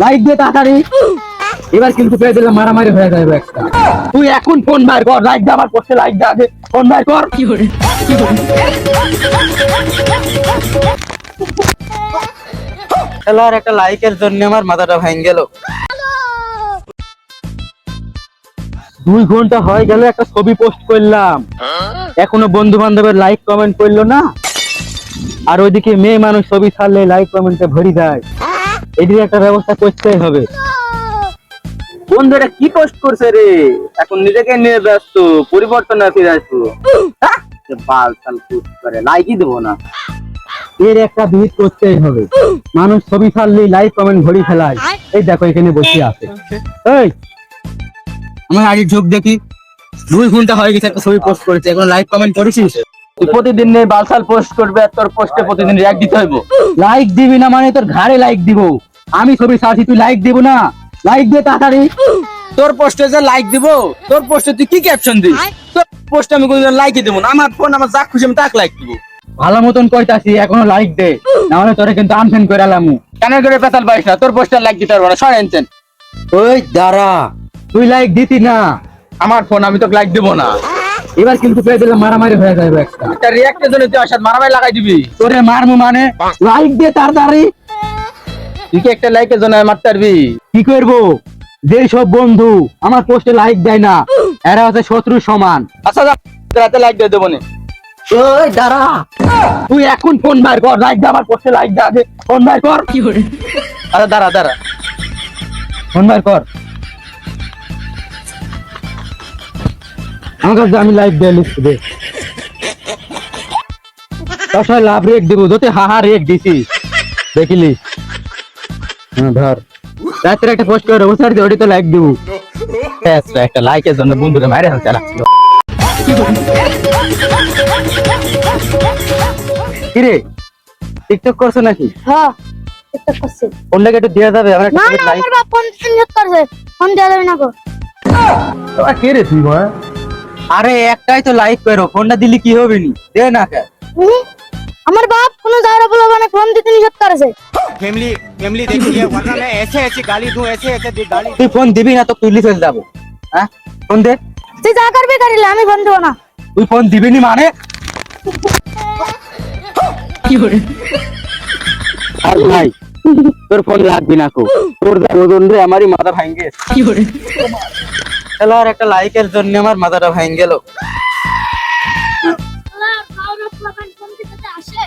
Like দে তাড়াতাড়ি। এবার কিন্তু পেয়ে দিলে মারামারি হয়ে যাবে একটা। তুই এখন ফোন বাইর কর, লাইক দে, আমার পোস্টে লাইক দে আগে, ফোন বাইর কর। খেলার একটা লাইকের জন্য আমার মাথাটা ভেঙে গেল। 2 ঘন্টা হয়ে গেল একটা ছবি পোস্ট করলাম, এখনো বন্ধু বান্ধবের লাইক কমেন্ট করলো না। আর ওইদিকে মেয়ে মানুষ ছবি ছাড়লে লাইক কমেন্টে ভরে যায়। এদিকে একটা ব্যবস্থা করতেই হবে। বন্ধুরা কি পোস্ট করছে রে, এখন নিজেকে নিয়ে ব্যস্ত, পরিবর্তন ফিরে আসবো। বাল সাল পোস্ট করে লাইকই দেবো না। এর একটা বিহিত করতেই হবে। মানুষ ছবি ছাড়লেই লাইক কমেন্ট ভরি ফেলায়। এই দেখো এখানে বসে আছে। এই আমার আগে ঝোঁক দেখি, 2 ঘন্টা হয়ে গেছে একটা ছবি পোস্ট করেছে, এখন লাইক কমেন্ট করেছিস? তুই প্রতিদিন নেই বালসাল পোস্ট করবে, আর তোর পোস্টে প্রতিদিন রিঅ্যাক্ট দিতে হইব। লাইক দিবি না মানে তোর ঘাড়ে লাইক দিব। আমি ছবি ছাড়ছি, তুই লাইক দিব না? লাইক দে তাড়াতাড়ি। তোর পোস্টে যে লাইক দিব, তোর পোস্টে তুই কি ক্যাপশন দিস? তোর পোস্টে আমি কোনদিন লাইকই দেব না। আমার ফোন আমার যা খুশি আমি তাক লাইক দিব। ভালো মতন কইতাছি, এখনো লাইক দে, না হলে তোরে কিন্তু আনফ্রেন্ড করে আলামু। কেন করে পেতাল পাইস না? তোর পোস্টে লাইক দিতে পারবো না, সরেনছেন। ওই দাঁড়া, তুই লাইক দিতি না আমার ফোন, আমি তোকে লাইক দিব না। এবার কিন্তু পেয়ে দিলে মারামারি হয়ে যাবে একটা রিঅ্যাক্টের জন্য। তুই আসাদ মারামারি লাগাই দিবি? তোরে মারমু মানে? লাইক দে তাড়াতাড়ি। তুই কি একটা লাইকের জন্য মারতে পারবি? কি করবো, যে সব বন্ধু আমার পোস্টে লাইক দেয় না এরা হচ্ছে শত্রু সমান। আচ্ছা রাতে লাইক দিয়ে দেবো না। ওই দাঁড়া, তুই এখন ফোন বাইর কর, লাইক দে, আমার পোস্টে লাইক দে আগে, ফোন বাইর কর। আচ্ছা দাঁড়া দাঁড়া, ফোন বাইর কর। আমার কাছে আমি লাইক দিয়ে লিখতে দে। তোর সবাই লাভ রেক দিব, যদি হাহা রেক দিছি দেখিলি। হ্যাঁ ধর, রাত্রে একটা পোস্ট করে ওসার দিয়ে ওটি তো লাইক দিব। একটা লাইকের জন্য বন্ধুরা মাইরে চালাচ্ছিল। কিরে টিকটক করছো নাকি? হ্যাঁ টিকটক করছি। ফোনটাকে একটু দেওয়া যাবে? আমার না একটা না, লাইক। আমার বাপ ফোন সিনজেট করছে, ফোন দেওয়া যাবে না গো। কে রে তুই মা? আরে একটাই তো লাইক করো, ফোনটা দিলি কি হবে নি? দে না কে। আমার বাপ কোনো জায়গা বলে মানে ফোন দিতে নিষেধ করেছে। फैमिली फैमिली देखिए वरना मैं ऐसे ऐसे गाली दूं ऐसे ऐसे गाली। তুই ফোন দিবি না তো তুই লিখে যাবো। হ্যাঁ ফোন দে। তুই যা করবি করিলে, আমি ফোন দেবো না। তুই ফোন দিবি নি মানে? আর ভাই তোর ফোন লাগবি না কো, তোর ওজন রে আমারই মাথা ভাঙে। খেলার একটা লাইকের জন্য আমার মাথাটা ভেঙে গেল। ফোন দিতে আসে।